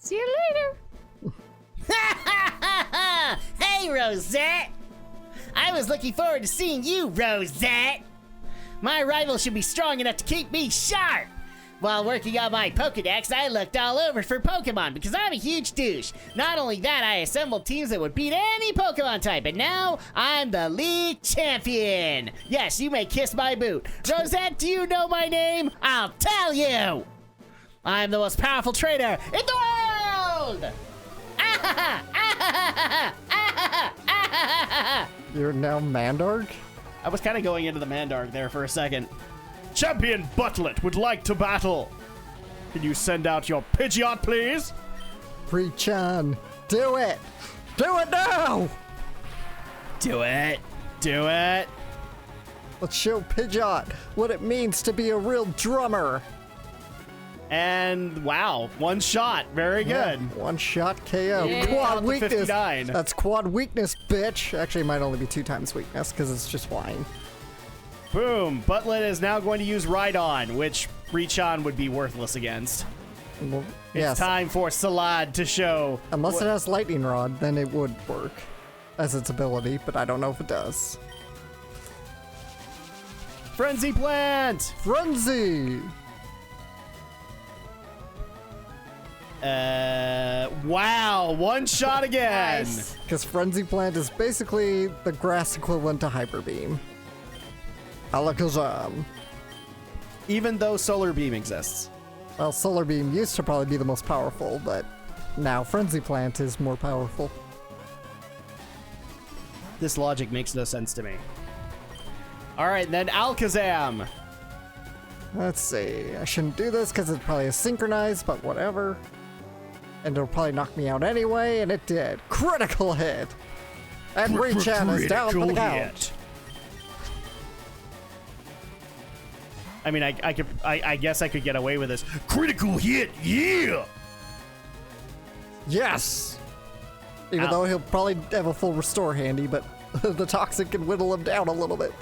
See you later. Hey, Rosette! I was looking forward to seeing you, Rosette! My rival should be strong enough to keep me sharp! While working on my Pokedex, I looked all over for Pokemon because I'm a huge douche. Not only that, I assembled teams that would beat any Pokemon type, and now I'm the league champion! Yes, you may kiss my boot. Rosette, do you know my name? I'll tell you! I'm the most powerful trainer in the world! You're now Mandark? I was kind of going into the Mandark there for a second. Champion Buttlet would like to battle. Can you send out your Pidgeot, please? Reach-on. Do it! Do it now! Do it. Do it. Let's show Pidgeot what it means to be a real drummer. And wow, one shot. Very good. Yeah, one shot KO. Yeah. Quad weakness. 59. That's quad weakness, bitch. Actually, it might only be 2 times weakness because it's just flying. Boom. Buttlet is now going to use Rhydon, which Reach-on would be worthless against. Well, It's yes. time for Salad to show. Unless it has lightning rod, then it would work as its ability, but I don't know if it does. Frenzy Plant. Frenzy! Wow, one shot again. Nice. Because Frenzy Plant is basically the grass equivalent to Hyper Beam. Alakazam. Even though Solar Beam exists. Well, Solar Beam used to probably be the most powerful, but now Frenzy Plant is more powerful. This logic makes no sense to me. All right, then Alakazam. Let's see. I shouldn't do this because it probably is synchronized, but whatever. And it'll probably knock me out anyway, and it did. Critical hit! And Reach-on is down for the count. I mean, I guess I could get away with this. Critical hit, yeah! Yes! Even Ow. though he'll probably have a full restore handy, but the toxic can whittle him down a little bit.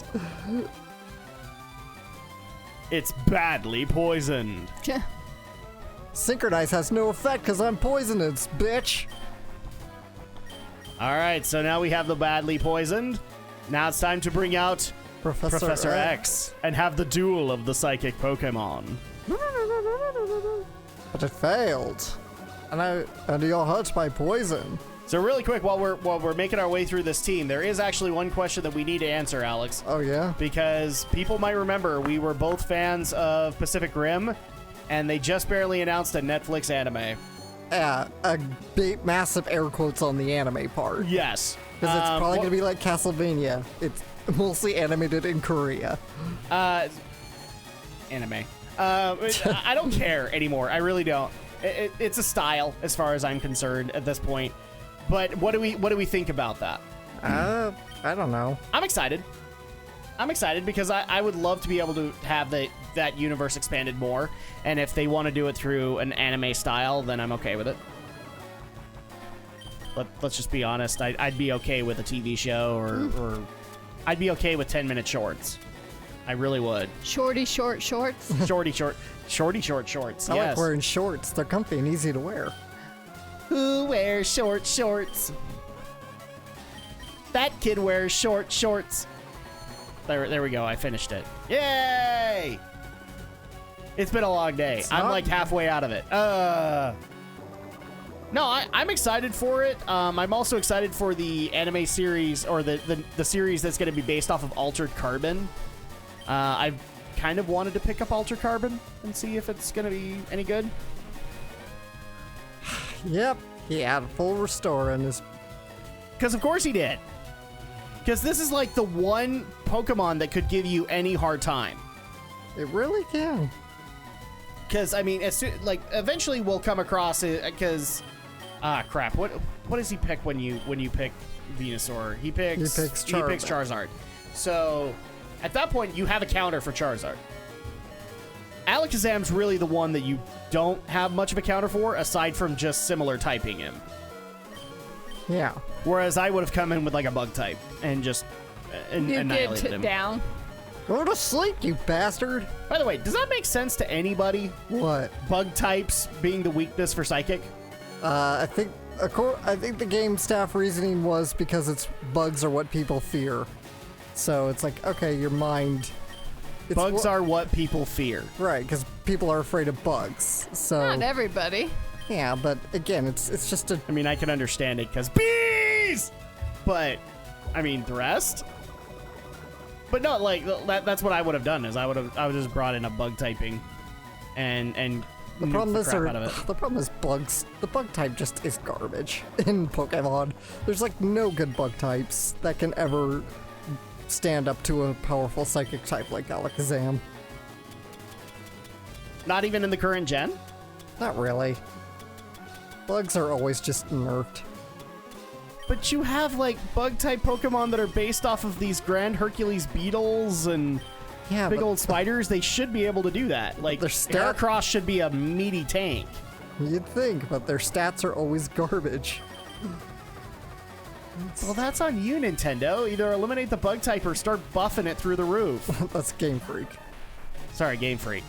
It's badly poisoned. Synchronize has no effect because I'm poisonous, bitch! All right, so now we have the badly poisoned. Now it's time to bring out Professor X and have the duel of the psychic Pokemon. But it failed. And you're hurt by poison. So really quick, while we're making our way through this team, there is actually one question that we need to answer, Alex. Oh, yeah? Because people might remember we were both fans of Pacific Rim, and they just barely announced a Netflix anime. Yeah, a big, massive air quotes on the anime part. Yes. Because it's probably going to be like Castlevania. It's mostly animated in Korea. Anime. I don't care anymore. I really don't. It's a style, as far as I'm concerned at this point. But what do we think about that? I don't know. I'm excited. I'm excited because I would love to be able to have that universe expanded more. And if they want to do it through an anime style, then I'm okay with it. Let's just be honest. I'd be okay with a TV show or I'd be okay with 10-minute shorts. I really would. Shorty short shorts. Shorty short shorts. I Yes. like wearing shorts. They're comfy and easy to wear. Who wears short shorts? That kid wears short shorts. There we go. I finished it. Yay! It's been a long day. I'm like halfway out of it. No, I'm excited for it. I'm also excited for the anime series or the series that's going to be based off of Altered Carbon. I've kind of wanted to pick up Altered Carbon and see if it's going to be any good. Yep, he had a full restore in his... Because of course he did. Because this is like the one Pokemon that could give you any hard time. It really can. Because, I mean, eventually we'll come across it, because... crap. What does he pick when you pick Venusaur? He picks Charizard. So, at that point, you have a counter for Charizard. Alakazam's really the one that you don't have much of a counter for, aside from just similar typing him. Yeah. Whereas I would have come in with like a bug type and just You annihilated get him. down. Go to sleep, you bastard! By the way, does that make sense to anybody? What? Bug types being the weakness for Psychic? I think the game staff reasoning was because bugs are what people fear. So it's like, okay, your mind. Bugs are what people fear. Right, because people are afraid of bugs. So Not everybody. yeah, but again, it's just a. I mean, I can understand it because bees, but I mean the rest. But no, like that's what I would have done is I would just brought in a bug typing, and The problem is, crap out of it. the problem is bugs. The bug type just is garbage in Pokemon. There's like no good bug types that can ever stand up to a powerful psychic type like Alakazam. Not even in the current gen. Not really. Bugs are always just nerfed. But you have like bug type Pokemon that are based off of these Grand Hercules beetles and Yeah, big but old spiders. They should be able to do that. Like Their stat- Heracross should be a meaty tank. you'd think, but their stats are always garbage. Well, that's on you, Nintendo. Either eliminate the bug type or start buffing it through the roof. That's Game Freak. Sorry, Game Freak.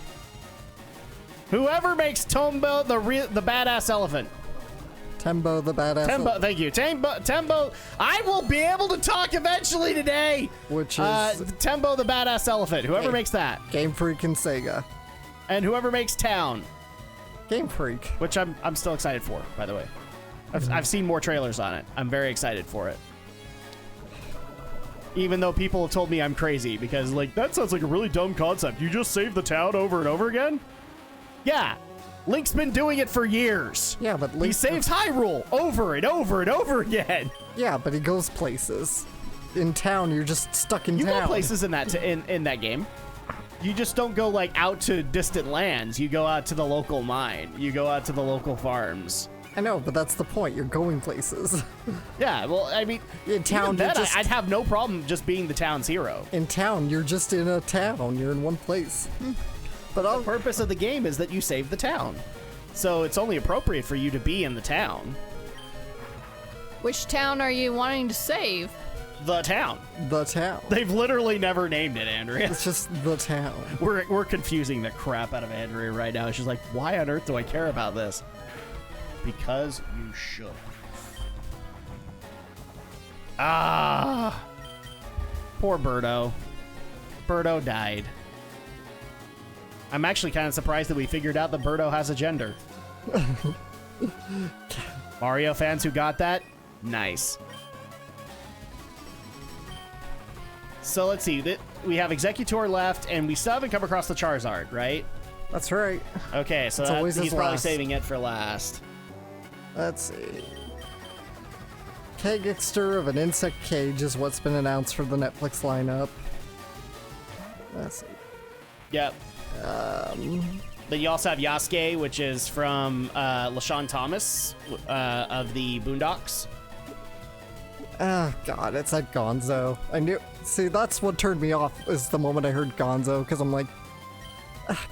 Whoever makes Tombo the badass elephant. Tembo the badass. Tembo, thank you. Tembo, I will be able to talk eventually today. Which is Tembo the badass elephant. Whoever Hey. makes that. Game Freak and Sega. And whoever makes Town, Game Freak. which I'm still excited for, by the way. I've seen more trailers on it. I'm very excited for it. Even though people have told me I'm crazy because, like, that sounds like a really dumb concept. You just save the town over and over again? Yeah. Link's been doing it for years. Yeah, but He Link saves Hyrule over and over and over again. Yeah, but he goes places. In town, you're just stuck in You town. go places in that game. You just don't go, like, out to distant lands. You go out to the local mine. You go out to the local farms. I know, but that's the point. You're going places. Yeah, well, I mean, In town, even then, you're just- I'd have no problem just being the town's hero. In town, you're just in a town. You're in one place. But The purpose of the game is that you save the town. So it's only appropriate for you to be in the town. Which town are you wanting to save? The town. the town. They've literally never named it, Andrea. It's just the town. We're confusing the crap out of Andrea right now. She's like, why on earth do I care about this? Because you should. Ah. Poor Birdo. Birdo died. I'm actually kind of surprised that we figured out that Birdo has a gender. Mario fans who got that? Nice. So let's see. We have Executor left, and we still haven't come across the Charizard, right? That's right. Okay, so It's always he's his probably last. saving it for last. Let's see. Kegixter of an insect cage is what's been announced for the Netflix lineup. Let's see. Yep. Then you also have Yasuke, which is from LaShawn Thomas of the Boondocks. Oh god, it's like Gonzo. I knew. See, that's what turned me off. Is the moment I heard Gonzo, because I'm like,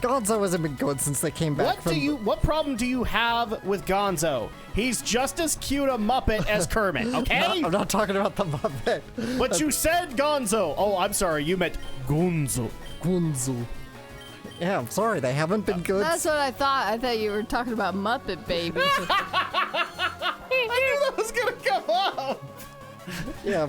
Gonzo hasn't been good since they came back from. What problem do you have with Gonzo? He's just as cute a Muppet as Kermit, okay? No, I'm not talking about the Muppet. But you said Gonzo. Oh, I'm sorry, you meant Gonzo. Gonzo. Yeah, I'm sorry, they haven't been good. That's what I thought. I thought you were talking about Muppet Babies. I knew that was gonna come up. Yeah,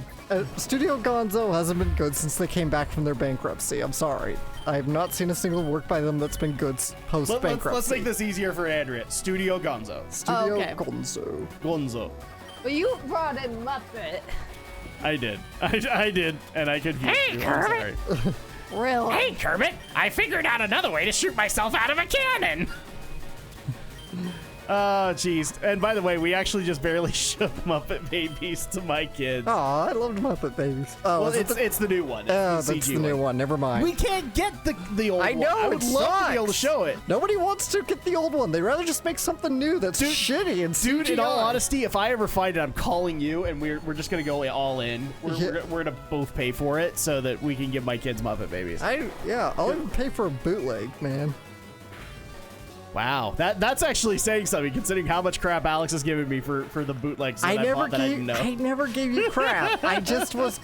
Studio Gonzo hasn't been good since they came back from their bankruptcy. I'm sorry. I have not seen a single work by them that's been good post-bankruptcy. Let's make this easier for Andrea. Studio Gonzo. Studio Okay. Gonzo. Gonzo. But you brought in Muppet. I did. I did, and I confused you. I'm sorry. Really? Hey, Kermit, I figured out another way to shoot myself out of a cannon. Oh, jeez. And by the way, we actually just barely shook Muppet Babies to my kids. Aw, I loved Muppet Babies. Oh, well, is it it's the new one. It's Oh, the that's CG the new one. Never mind. We can't get the old I one. know, I would it love to be able to sucks. show it. Nobody wants to get the old one. They rather just make something new that's shitty and Dude, in CGI. all honesty, if I ever find it, I'm calling you, and we're just gonna go all in. We're gonna both pay for it so that we can give my kids Muppet Babies. I'll even pay for a bootleg, man. Wow, that's actually saying something, considering how much crap Alex has given me for the bootlegs that I bought that I didn't know. I never gave you crap. I just was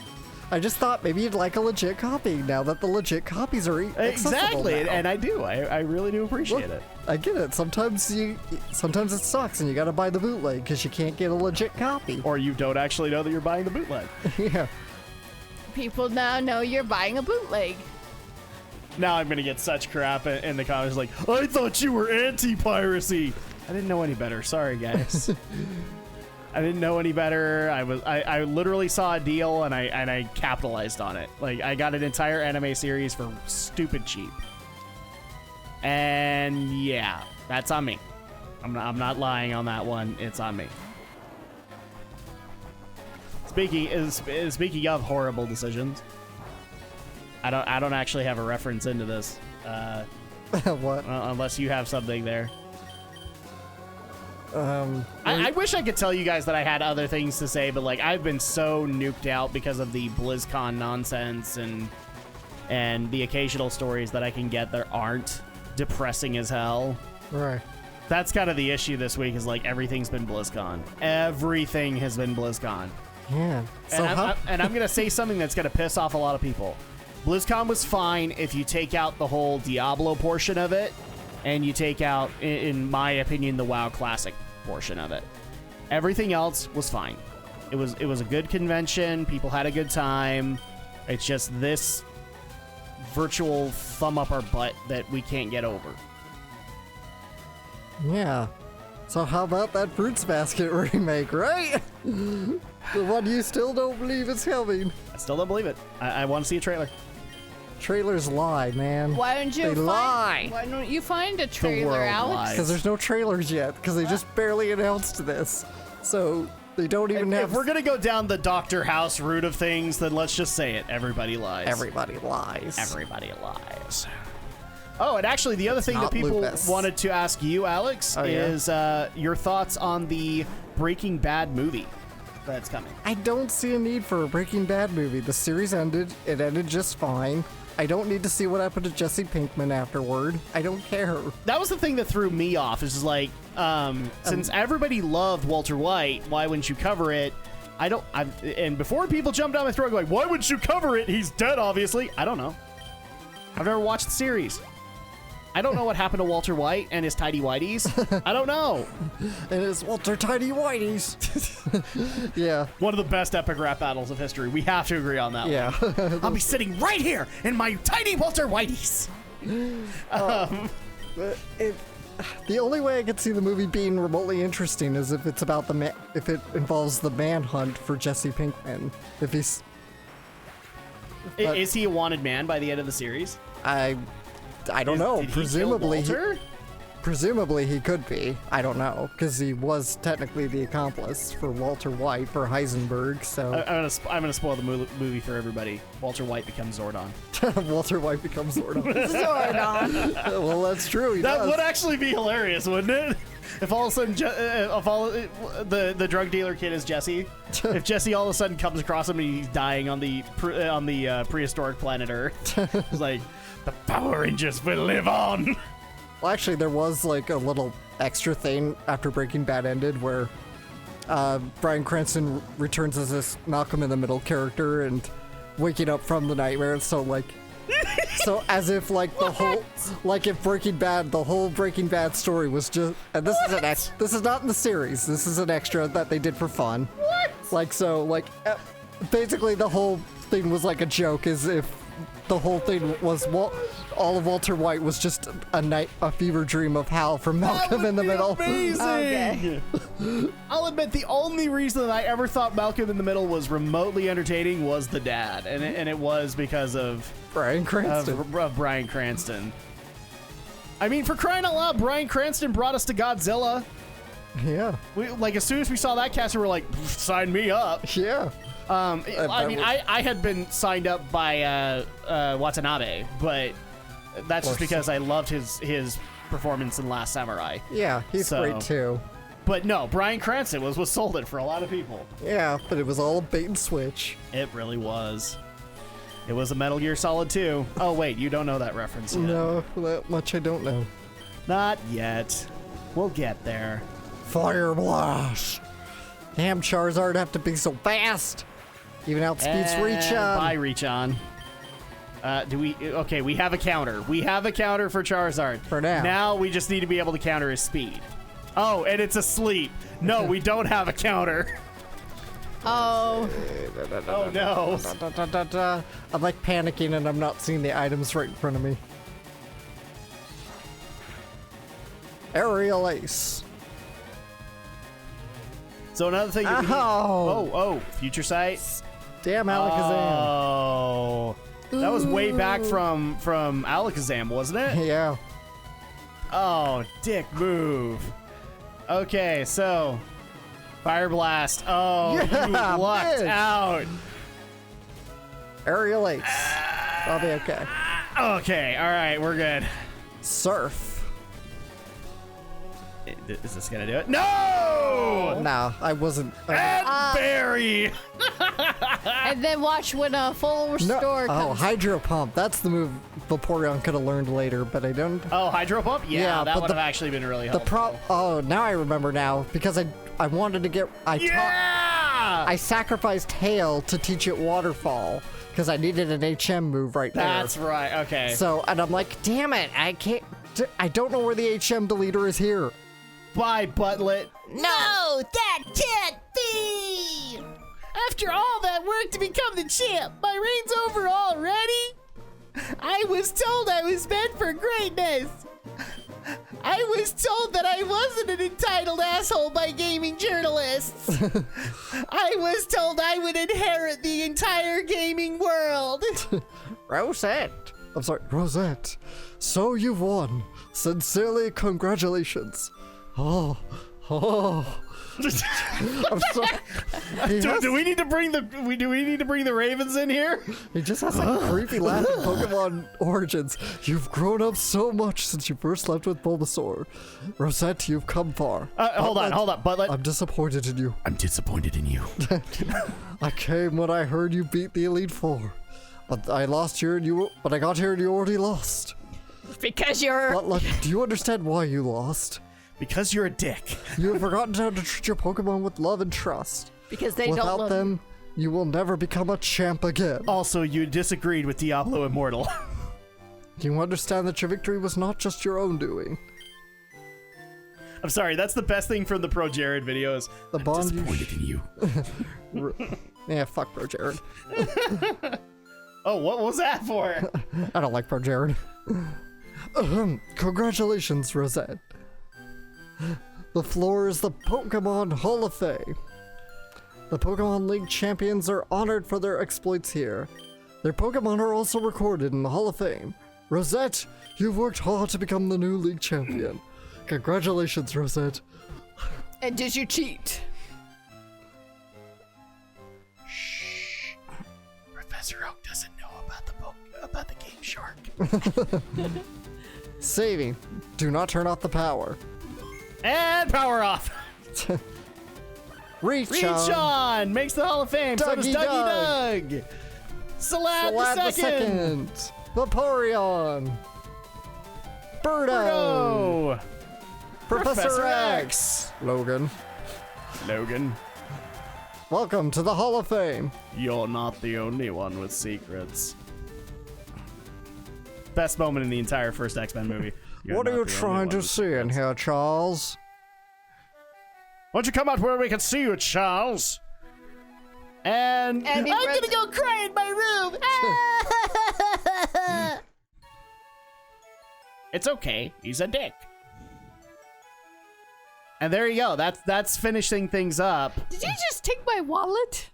I just thought maybe you'd like a legit copy now that the legit copies are accessible Exactly, now. and I do. I really do appreciate it. I get it. Sometimes it sucks and you gotta buy the bootleg because you can't get a legit copy. Or you don't actually know that you're buying the bootleg. Yeah. People now know you're buying a bootleg. Now I'm gonna get such crap in the comments like, I thought you were anti-piracy. I didn't know any better. Sorry, guys. I didn't know any better. I literally saw a deal and I capitalized on it. Like, I got an entire anime series for stupid cheap. And yeah, that's on me. I'm not lying on that one. It's on me. Speaking of horrible decisions, I don't actually have a reference into this. What? Unless you have something there. Um, I wish I could tell you guys that I had other things to say, but like I've been so nuked out because of the BlizzCon nonsense and the occasional stories that I can get that aren't depressing as hell. Right. That's kind of the issue this week is like everything's been BlizzCon. Everything has been BlizzCon. Yeah. So And I'm going to say something that's going to piss off a lot of people. BlizzCon was fine if you take out the whole Diablo portion of it and you take out, in my opinion, the WoW Classic portion of it. Everything else was fine. It was a good convention. People had a good time. It's just this virtual thumb up our butt that we can't get over. Yeah. So how about that Fruits Basket remake, right? The one you still don't believe is coming. I still don't believe it. I want to see a trailer. Trailers lie, man. Why don't you lie? Why don't you find a trailer, world Alex? lies. Because there's no trailers yet, because they just barely announced this. So they don't even have... If we're going to go down the Dr. House route of things, then let's just say it. Everybody lies. Everybody lies. Everybody lies. Oh, and actually, the other thing that not people lupus. wanted to ask you, Alex, is your thoughts on the Breaking Bad movie that's coming. I don't see a need for a Breaking Bad movie. The series ended. It ended just fine. I don't need to see what happened to Jesse Pinkman afterward. I don't care. That was the thing that threw me off. Is just like, since everybody loved Walter White, why wouldn't you cover it? And before people jumped down my throat going, why wouldn't you cover it? He's dead, obviously. I don't know. I've never watched the series. I don't know what happened to Walter White and his tidy whities. I don't know. And it's Walter Tidy Whiteys. Yeah. One of the best epic rap battles of history. We have to agree on that Yeah. one. I'll be sitting right here in my tiny Walter Whiteys. The only way I could see the movie being remotely interesting is if it's about if it involves the manhunt for Jesse Pinkman. If he's... Is he a wanted man by the end of the series? I don't know. Did he kill Walter? Presumably he could be. I don't know, because he was technically the accomplice for Walter White for Heisenberg. So I'm gonna spoil the movie for everybody. Walter White becomes Zordon. Walter White becomes Zordon. Zordon. Well, that's true. He That does. would actually be hilarious, wouldn't it? If all of a sudden, the drug dealer kid is Jesse. If Jesse all of a sudden comes across him and he's dying on the prehistoric planet Earth, it's like the Power Rangers will live on. Well, actually, there was like a little extra thing after Breaking Bad ended where Bryan Cranston returns as this Malcolm in the Middle character and waking up from the nightmare. So like, so as if like the whole, like if the whole Breaking Bad story was just, and this is this is not in the series. This is an extra that they did for fun. What? Like so, like basically the whole thing was like a joke, as if the whole thing was all of Walter White was just a fever dream of Hal from Malcolm in the Middle. Amazing. Okay. I'll admit the only reason that I ever thought Malcolm in the Middle was remotely entertaining was the dad, and it was because of Bryan Cranston. of Bryan Cranston. I mean, for crying out loud, Bryan Cranston brought us to Godzilla. Yeah. As soon as we saw that cast, we were like, sign me up. Yeah. I had been signed up by Watanabe, but that's just because I loved his performance in Last Samurai. Yeah, he's great too. But no, Bryan Cranston was what sold it for a lot of people. Yeah, but it was all a bait and switch. It really was. It was a Metal Gear Solid 2. Oh wait, you don't know that reference yet. No, that much I don't know. Not yet. We'll get there. Fire blast! Damn, Charizard have to be so fast! Even outspeeds And Reach-On. Bye, Reach-On. Okay, we have a counter. We have a counter for Charizard. For now. Now we just need to be able to counter his speed. Oh, and it's asleep. No, we don't have a counter. Oh. Oh, no. I'm like panicking and I'm not seeing the items right in front of me. Aerial Ace. So another thing... that we need- Oh, Future Sight. Damn Alakazam. Oh. That was way back from Alakazam, wasn't it? Yeah. Oh, dick move. Okay, so... Fire Blast. Oh, Yeah, you lucked bitch. out. Aerial Ace. I'll be okay. Okay, alright, we're good. Surf. Is this gonna do it? No! No, I wasn't. And Barry! And then watch when a full No. restore Oh, comes. Hydro Pump. That's the move Vaporeon could have learned later, but I don't. Oh, Hydro Pump? Yeah, Yeah, that but would have actually been really helpful. Oh, now I remember now because I wanted to get. I sacrificed Hail to teach it Waterfall because I needed an HM move right there. That's right. Okay. So, and I'm like, damn it, I can't. I don't know where the HM deleter is here. Bye, Buttlet. No, that can't be! After all that work to become the champ, my reign's over already? I was told I was meant for greatness. I was told that I wasn't an entitled asshole by gaming journalists. I was told I would inherit the entire gaming world. Rosette. I'm sorry, Rosette. So you've won. Sincerely, congratulations. Oh. I'm sorry. Do we need to bring the Ravens in here? He just has like creepy laughing Pokemon origins. You've grown up so much since you first left with Bulbasaur. Rosette, you've come far. Hold on, Buttlet. I'm disappointed in you. I'm disappointed in you. I came when I heard you beat the Elite Four. But I lost here but I got here and you already lost. Because you're... But look, do you understand why you lost? Because you're a dick. You have forgotten how to treat your Pokemon with love and trust. Because they don't Without love them, you will never become a champ again. Also, you disagreed with Diablo Immortal. You understand that your victory was not just your own doing. I'm sorry, that's the best thing from the Pro Jared videos. The bond you Disappointed in you. Yeah, fuck Pro Jared. Oh, what was that for? I don't like Pro Jared. Congratulations, Rosette. The floor is the Pokemon Hall of Fame. The Pokemon League champions are honored for their exploits here. Their Pokemon are also recorded in the Hall of Fame. Rosette, you've worked hard to become the new league champion. Congratulations, Rosette. And did you cheat? Shh. Professor Oak doesn't know about the Game Shark. Saving. Do not turn off the power. And power off. Reach on. Reach-On makes the Hall of Fame. So does Dougie Dougie Doug. Salad the second. Vaporeon. Birdo. Birdo. Professor X. Logan. Welcome to the Hall of Fame. You're not the only one with secrets. Best moment in the entire first X-Men movie. You're What are not you the only trying one to with see in secrets. here, Charles? Why don't you come out where we can see you, Charles? And And he I'm runs- gonna go cry in my room. it's okay. He's a dick. And there you go. That's finishing things up. Did you just take my wallet?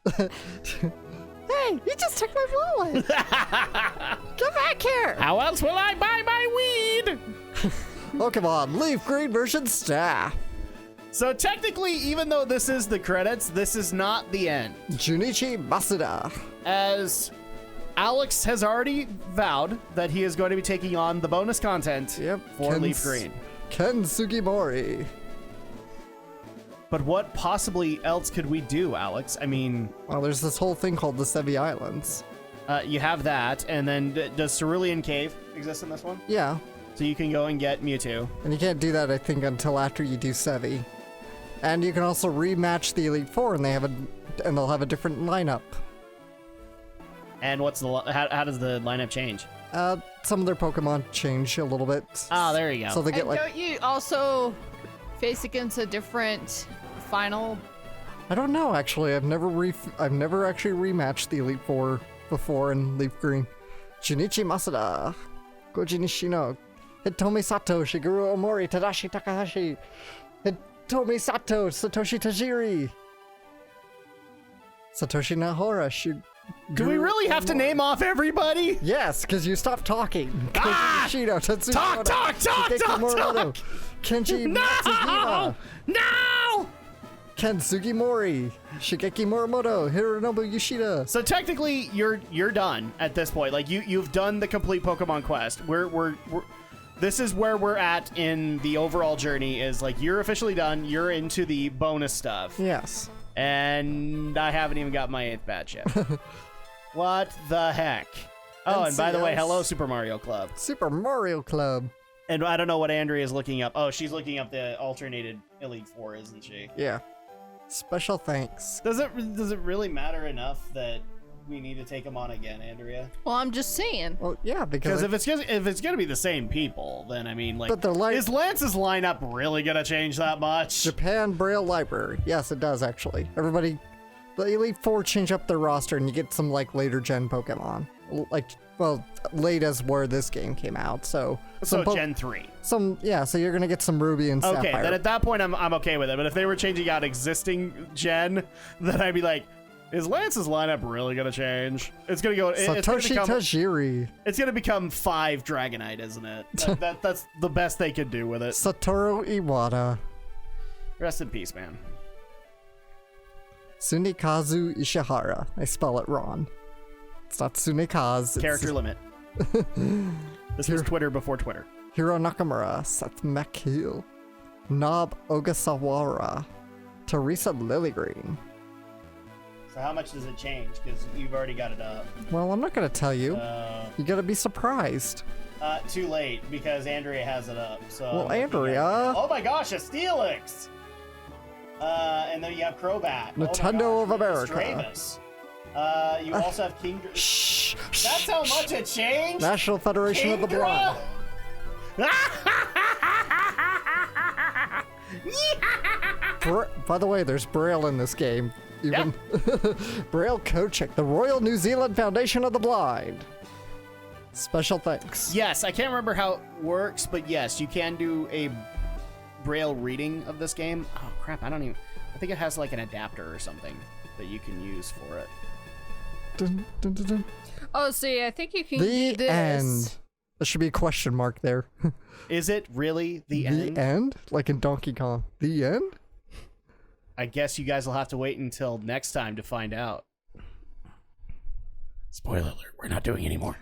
Hey, you just took my wallet. Get back here. How else will I buy my weed? Pokemon Leaf Green version staff. So technically, even though this is the credits, this is not the end. Junichi Masuda. As Alex has already vowed that he is going to be taking on the bonus content for Leaf Green. Ken Sugimori. But what possibly else could we do, Alex? I mean, Well, there's this whole thing called the Sevi Islands. you have that, and then does Cerulean Cave exist in this one? Yeah, So you can go and get Mewtwo. and you can't do that, I think, until after you do Sevi. And you can also rematch the Elite Four, and they'll have a different lineup. And what's the how does the lineup change? Some of their Pokemon change a little bit. Oh, there you go. So they get And like, don't you also face against a different final? I don't know actually. I've never actually rematched the Elite Four before in Leaf Green. Junichi Masada, Koji Nishino, Hitomi Sato, Shigeru Omori, Tadashi Takahashi, Hitomi Sato, Satoshi Tajiri, Satoshi Nahora, Do we really have to name off everybody? Yes, because you stopped talking. Ah! Koji Nishino, Tetsuya Talk, Shigeki Morimoto, Kenji Matsuhima, No! Kensugi Mori, Shigeki Morimoto, Hironobu Yoshida. So technically, you're done at this point. Like you've done the complete Pokemon quest. We're this is where we're at in the overall journey. Is like you're officially done. You're into the bonus stuff. Yes. And I haven't even got my 8th badge yet. What the heck? Oh, and by the way, hello Super Mario Club. Super Mario Club. And I don't know what Andrea's looking up. Oh, she's looking up the alternated Elite Four, isn't she? Yeah. Special thanks. Does it really matter enough that we need to take them on again, Andrea? Well, I'm just saying. Well, yeah, because If it's gonna be the same people, then I mean, like, But they're like- is Lance's lineup really gonna change that much? Japan Braille Library. Yes, it does actually. Everybody, the Elite Four change up their roster, and you get some like later gen Pokemon. Like, well, late as where this game came out. So Gen 3. So you're gonna get some Ruby and Sapphire. Okay, then at that point I'm okay with it. But if they were changing out existing gen, then I'd be like, is Lance's lineup really gonna change? It's gonna go. Satoshi Tajiri. It's gonna become 5 Dragonite, isn't it? That's the best they could do with it. Satoru Iwata. Rest in peace, man. Sunikazu Ishihara. I spell it wrong. It's not Sunikaz. Character limit. This was Twitter before Twitter. Hiro Nakamura. Seth McHugh. Nob Ogasawara. Teresa Lilligreen. So how much does it change? Because you've already got it up. Well, I'm not gonna tell you. You gotta be surprised. Too late, because Andrea has it up. So Well, Andrea. Oh my gosh, a Steelix! And then you have Crobat. Nintendo of America. Stravis. You also have King. Shh. That's how much it changed? National Federation of the Blind. By the way, there's Braille in this game. Even Braille Kochek, the Royal New Zealand Foundation of the Blind. Special thanks. Yes, I can't remember how it works, but yes, you can do a Braille reading of this game. Oh crap, I think it has like an adapter or something that you can use for it. Dun, dun, dun, dun. Oh, see, I think you can The do this. end. There should be a question mark there. Is it really the end? The end? Like in Donkey Kong. The end? I guess you guys will have to wait until next time to find out. Spoiler alert, we're not doing any more.